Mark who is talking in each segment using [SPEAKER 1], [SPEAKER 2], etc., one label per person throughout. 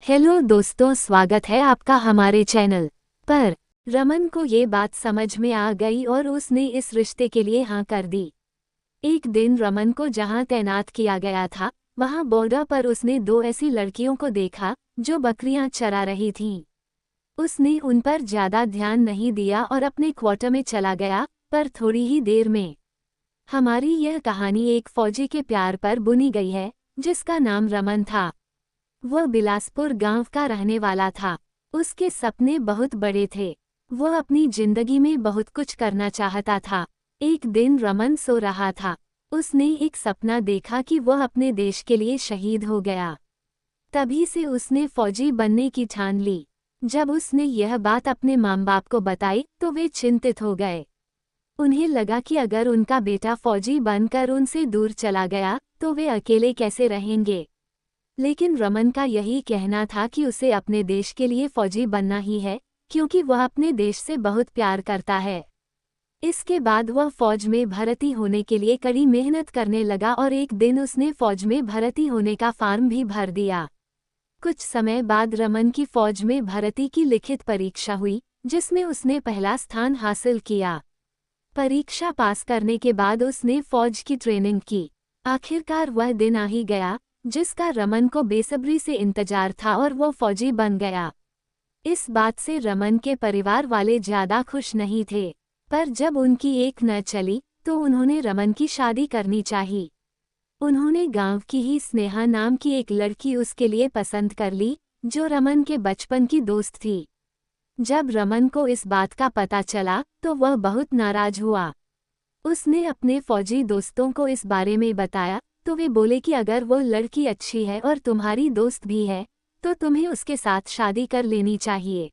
[SPEAKER 1] Hello दोस्तों, स्वागत है आपका हमारे चैनल पर। रमन को ये बात समझ में आ गई और उसने इस रिश्ते के लिए हाँ कर दी। एक दिन रमन को जहाँ तैनात किया गया था, वहाँ बॉर्डर पर उसने दो ऐसी लड़कियों को देखा जो बकरियां चरा रही थीं। उसने उन पर ज्यादा ध्यान नहीं दिया और अपने क्वार्टर में चला गया, पर थोड़ी ही देर में। हमारी यह कहानी एक फौजी के प्यार पर बुनी गई है, जिसका नाम रमन था। वह बिलासपुर गांव का रहने वाला था। उसके सपने बहुत बड़े थे। वह अपनी जिंदगी में बहुत कुछ करना चाहता था। एक दिन रमन सो रहा था। उसने एक सपना देखा कि वह अपने देश के लिए शहीद हो गया। तभी से उसने फौजी बनने की ठान ली। जब उसने यह बात अपने माँ बाप को बताई तो वे चिंतित हो गए। उन्हें लगा कि अगर उनका बेटा फौजी बनकर उनसे दूर चला गया तो वे अकेले कैसे रहेंगे। लेकिन रमन का यही कहना था कि उसे अपने देश के लिए फौजी बनना ही है, क्योंकि वह अपने देश से बहुत प्यार करता है। इसके बाद वह फौज में भर्ती होने के लिए कड़ी मेहनत करने लगा और एक दिन उसने फौज में भर्ती होने का फॉर्म भी भर दिया। कुछ समय बाद रमन की फौज में भर्ती की लिखित परीक्षा हुई, जिसमें उसने पहला स्थान हासिल किया। परीक्षा पास करने के बाद उसने फौज की ट्रेनिंग की। आखिरकार वह दिन आ ही गया जिसका रमन को बेसब्री से इंतजार था और वो फौजी बन गया। इस बात से रमन के परिवार वाले ज्यादा खुश नहीं थे, पर जब उनकी एक न चली तो उन्होंने रमन की शादी करनी चाहिए। उन्होंने गांव की ही स्नेहा नाम की एक लड़की उसके लिए पसंद कर ली, जो रमन के बचपन की दोस्त थी। जब रमन को इस बात का पता चला तो वह बहुत नाराज हुआ। उसने अपने फौजी दोस्तों को इस बारे में बताया तो वे बोले कि अगर वो लड़की अच्छी है और तुम्हारी दोस्त भी है तो तुम्हें उसके साथ शादी कर लेनी चाहिए।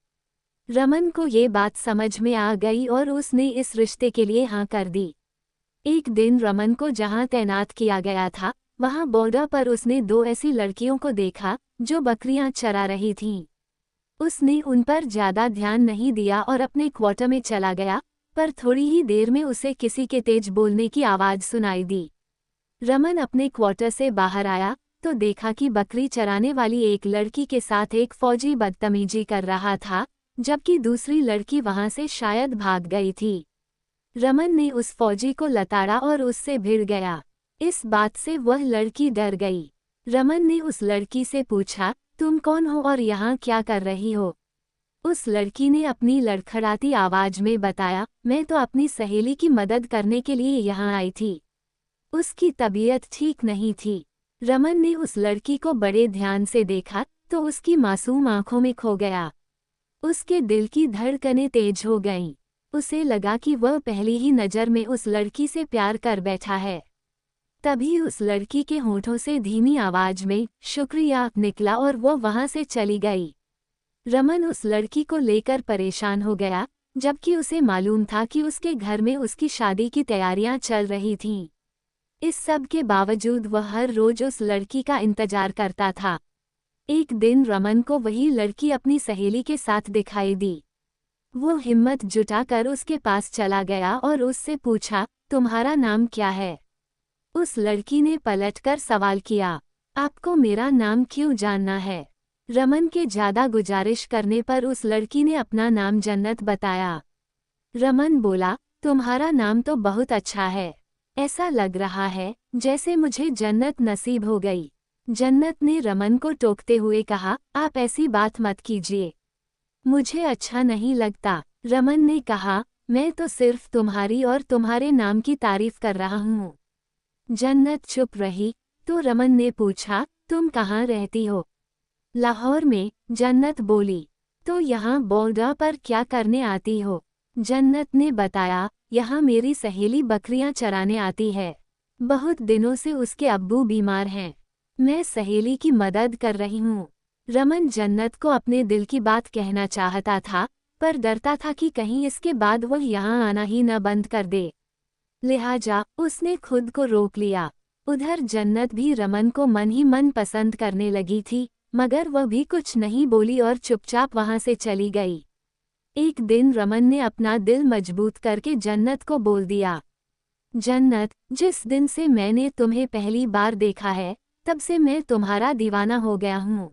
[SPEAKER 1] रमन को ये बात समझ में आ गई और उसने इस रिश्ते के लिए हाँ कर दी। एक दिन रमन को जहाँ तैनात किया गया था, वहाँ बॉर्डर पर उसने दो ऐसी लड़कियों को देखा जो बकरियां चरा रही थीं। उसने उन पर ज्यादा ध्यान नहीं दिया और अपने क्वार्टर में चला गया, पर थोड़ी ही देर में उसे किसी के तेज बोलने की आवाज सुनाई दी। रमन अपने क्वार्टर से बाहर आया तो देखा कि बकरी चराने वाली एक लड़की के साथ एक फौजी बदतमीजी कर रहा था, जबकि दूसरी लड़की वहां से शायद भाग गई थी। रमन ने उस फौजी को लताड़ा और उससे भिड़ गया। इस बात से वह लड़की डर गई। रमन ने उस लड़की से पूछा, तुम कौन हो और यहाँ क्या कर रही हो? उस लड़की ने अपनी लड़खड़ाती आवाज में बताया, मैं तो अपनी सहेली की मदद करने के लिए यहाँ आई थी। उसकी तबीयत ठीक नहीं थी। रमन ने उस लड़की को बड़े ध्यान से देखा तो उसकी मासूम आंखों में खो गया। उसके दिल की धड़कनें तेज हो गईं। उसे लगा कि वह पहली ही नज़र में उस लड़की से प्यार कर बैठा है। तभी उस लड़की के होठों से धीमी आवाज में शुक्रिया निकला और वह वहां से चली गई। रमन उस लड़की को लेकर परेशान हो गया, जबकि उसे मालूम था कि उसके घर में उसकी शादी की तैयारियां चल रही थीं। इस सब के बावजूद वह हर रोज उस लड़की का इंतजार करता था। एक दिन रमन को वही लड़की अपनी सहेली के साथ दिखाई दी। वो हिम्मत जुटाकर उसके पास चला गया और उससे पूछा, तुम्हारा नाम क्या है? उस लड़की ने पलटकर सवाल किया, आपको मेरा नाम क्यों जानना है? रमन के ज्यादा गुजारिश करने पर उस लड़की ने अपना नाम जन्नत बताया। रमन बोला, तुम्हारा नाम तो बहुत अच्छा है। ऐसा लग रहा है जैसे मुझे जन्नत नसीब हो गई। जन्नत ने रमन को टोकते हुए कहा, आप ऐसी बात मत कीजिए, मुझे अच्छा नहीं लगता। रमन ने कहा, मैं तो सिर्फ तुम्हारी और तुम्हारे नाम की तारीफ कर रहा हूँ। जन्नत चुप रही तो रमन ने पूछा, तुम कहाँ रहती हो? लाहौर में, जन्नत बोली। तो यहाँ बॉर्डर पर क्या करने आती हो? जन्नत ने बताया, यहाँ मेरी सहेली बकरियां चराने आती है। बहुत दिनों से उसके अब्बू बीमार हैं। मैं सहेली की मदद कर रही हूँ। रमन जन्नत को अपने दिल की बात कहना चाहता था, पर डरता था कि कहीं इसके बाद वह यहाँ आना ही न बंद कर दे। लिहाजा उसने खुद को रोक लिया। उधर जन्नत भी रमन को मन ही मन पसंद करने लगी थी, मगर वह भी कुछ नहीं बोली और चुपचाप वहां से चली गई। एक दिन रमन ने अपना दिल मजबूत करके जन्नत को बोल दिया, जन्नत, जिस दिन से मैंने तुम्हें पहली बार देखा है, तब से मैं तुम्हारा दीवाना हो गया हूँ।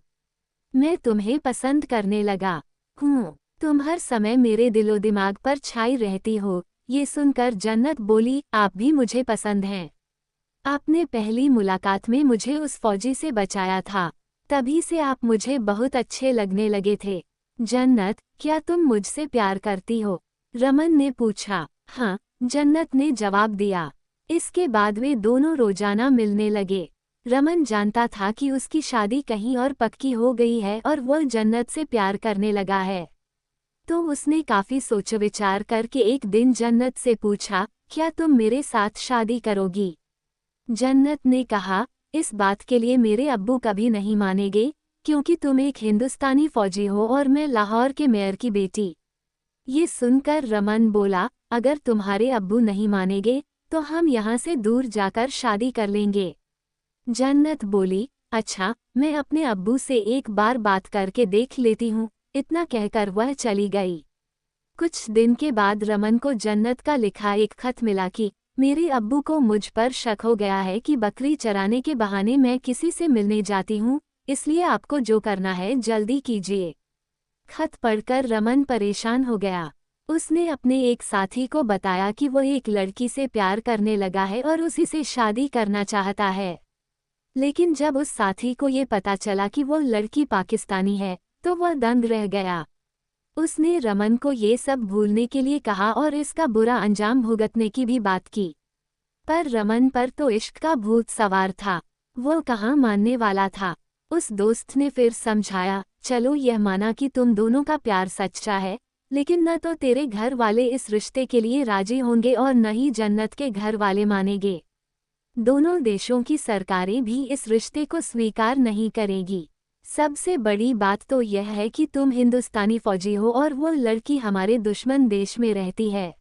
[SPEAKER 1] मैं तुम्हें पसंद करने लगा हूँ। तुम हर समय मेरे दिलो दिमाग पर छाई रहती हो। ये सुनकर जन्नत बोली, आप भी मुझे पसंद हैं। आपने पहली मुलाकात में मुझे उस फौजी से बचाया था। तभी से आप मुझे बहुत अच्छे लगने लगे थे। जन्नत, क्या तुम मुझसे प्यार करती हो? रमन ने पूछा। हाँ, जन्नत ने जवाब दिया। इसके बाद वे दोनों रोजाना मिलने लगे। रमन जानता था कि उसकी शादी कहीं और पक्की हो गई है और वह जन्नत से प्यार करने लगा है। तो उसने काफी सोच विचार करके एक दिन जन्नत से पूछा, क्या तुम मेरे साथ शादी करोगी? जन्नत ने कहा, इस बात के लिए मेरे अब्बू कभी नहीं मानेंगे, क्योंकि तुम एक हिंदुस्तानी फौजी हो और मैं लाहौर के मेयर की बेटी। ये सुनकर रमन बोला, अगर तुम्हारे अब्बू नहीं मानेंगे तो हम यहाँ से दूर जाकर शादी कर लेंगे। जन्नत बोली, अच्छा, मैं अपने अब्बू से एक बार बात करके देख लेती हूँ। इतना कहकर वह चली गई। कुछ दिन के बाद रमन को जन्नत का लिखा एक खत मिला कि मेरे अब्बू को मुझ पर शक हो गया है कि बकरी चराने के बहाने मैं किसी से मिलने जाती हूँ, इसलिए आपको जो करना है जल्दी कीजिए। खत पढ़कर रमन परेशान हो गया। उसने अपने एक साथी को बताया कि वह एक लड़की से प्यार करने लगा है और उसी से शादी करना चाहता है। लेकिन जब उस साथी को ये पता चला कि वो लड़की पाकिस्तानी है, तो वह दंग रह गया। उसने रमन को ये सब भूलने के लिए कहा और इसका बुरा अंजाम भुगतने की भी बात की। पर रमन पर तो इश्क का भूत सवार था। वो कहाँ मानने वाला था। उस दोस्त ने फिर समझाया, चलो यह माना कि तुम दोनों का प्यार सच्चा है, लेकिन न तो तेरे घर वाले इस रिश्ते के लिए राजी होंगे और न ही जन्नत के घर वाले मानेंगे। दोनों देशों की सरकारें भी इस रिश्ते को स्वीकार नहीं करेगी। सबसे बड़ी बात तो यह है कि तुम हिंदुस्तानी फौजी हो और वो लड़की हमारे दुश्मन देश में रहती है।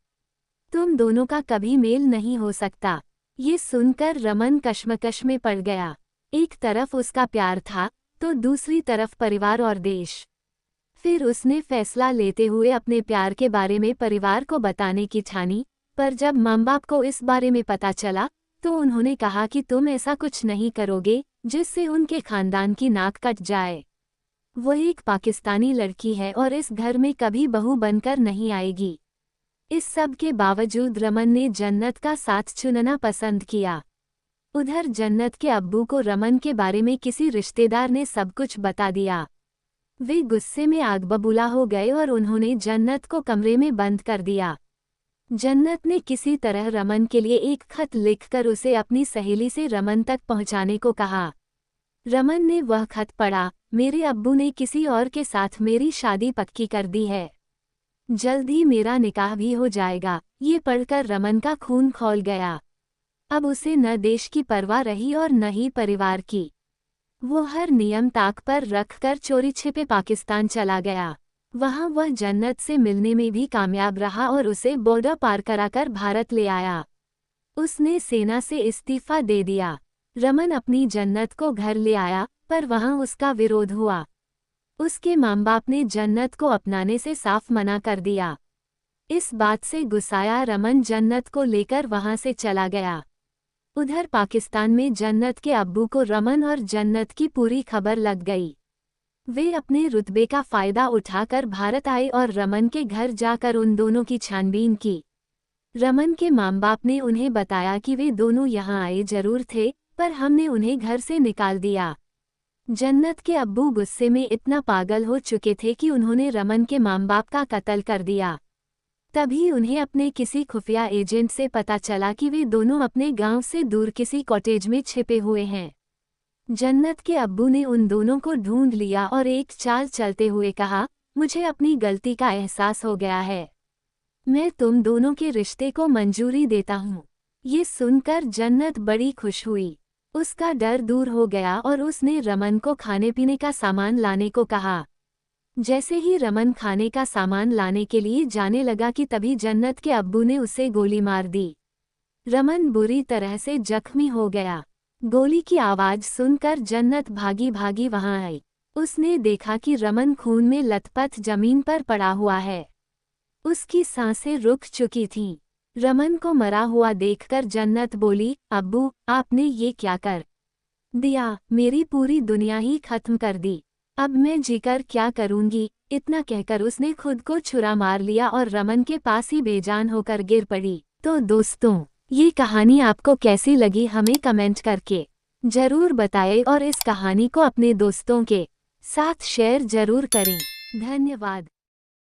[SPEAKER 1] तुम दोनों का कभी मेल नहीं हो सकता। ये सुनकर रमन कश्मकश में पड़ गया। एक तरफ उसका प्यार था, तो दूसरी तरफ परिवार और देश। फिर उसने फैसला लेते हुए अपने प्यार के बारे में परिवार को बताने की ठानी, पर जब माँ बाप को इस बारे में पता चला, तो उन्होंने कहा कि तुम ऐसा कुछ नहीं करोगे जिससे उनके खानदान की नाक कट जाए। वह एक पाकिस्तानी लड़की है और इस घर में कभी बहू बनकर नहीं आएगी। इस सब के बावजूद रमन ने जन्नत का साथ चुनना पसंद किया। उधर जन्नत के अब्बू को रमन के बारे में किसी रिश्तेदार ने सब कुछ बता दिया। वे गुस्से में आग बबूला हो गए और उन्होंने जन्नत को कमरे में बंद कर दिया। जन्नत ने किसी तरह रमन के लिए एक खत लिखकर उसे अपनी सहेली से रमन तक पहुंचाने को कहा। रमन ने वह खत पढ़ा, मेरे अब्बू ने किसी और के साथ मेरी शादी पक्की कर दी है। जल्द ही मेरा निकाह भी हो जाएगा। ये पढ़कर रमन का खून खौल गया। अब उसे न देश की परवाह रही और न ही परिवार की। वो हर नियम ताक पर रखकर चोरी छिपे पाकिस्तान चला गया। वहां वह जन्नत से मिलने में भी कामयाब रहा और उसे बॉर्डर पार कराकर भारत ले आया। उसने सेना से इस्तीफा दे दिया। रमन अपनी जन्नत को घर ले आया, पर वहां उसका विरोध हुआ। उसके माँ बाप ने जन्नत को अपनाने से साफ मना कर दिया। इस बात से गुस्साया रमन जन्नत को लेकर वहां से चला गया। उधर पाकिस्तान में जन्नत के अब्बू को रमन और जन्नत की पूरी खबर लग गई। वे अपने रुतबे का फायदा उठाकर भारत आए और रमन के घर जाकर उन दोनों की छानबीन की। रमन के माँ बाप ने उन्हें बताया कि वे दोनों यहाँ आए जरूर थे, पर हमने उन्हें घर से निकाल दिया। जन्नत के अब्बू गुस्से में इतना पागल हो चुके थे कि उन्होंने रमन के माँ बाप का कत्ल कर दिया। तभी उन्हें अपने किसी खुफिया एजेंट से पता चला कि वे दोनों अपने गांव से दूर किसी कॉटेज में छिपे हुए हैं। जन्नत के अब्बू ने उन दोनों को ढूंढ लिया और एक चाल चलते हुए कहा, मुझे अपनी गलती का एहसास हो गया है। मैं तुम दोनों के रिश्ते को मंजूरी देता हूँ। ये सुनकर जन्नत बड़ी खुश हुई। उसका डर दूर हो गया और उसने रमन को खाने पीने का सामान लाने को कहा। जैसे ही रमन खाने का सामान लाने के लिए जाने लगा कि तभी जन्नत के अब्बू ने उसे गोली मार दी। रमन बुरी तरह से जख्मी हो गया। गोली की आवाज सुनकर जन्नत भागी भागी वहां आई। उसने देखा कि रमन खून में लथपथ जमीन पर पड़ा हुआ है। उसकी सांसें रुक चुकी थीं। रमन को मरा हुआ देखकर जन्नत बोली, अब्बू, आपने ये क्या कर दिया? मेरी पूरी दुनिया ही खत्म कर दी। अब मैं जीकर क्या करूंगी। इतना कहकर उसने खुद को छुरा मार लिया और रमन के पास ही बेजान होकर गिर पड़ी। तो दोस्तों, ये कहानी आपको कैसी लगी हमें कमेंट करके जरूर बताएं और इस कहानी को अपने दोस्तों के साथ शेयर जरूर करें। धन्यवाद।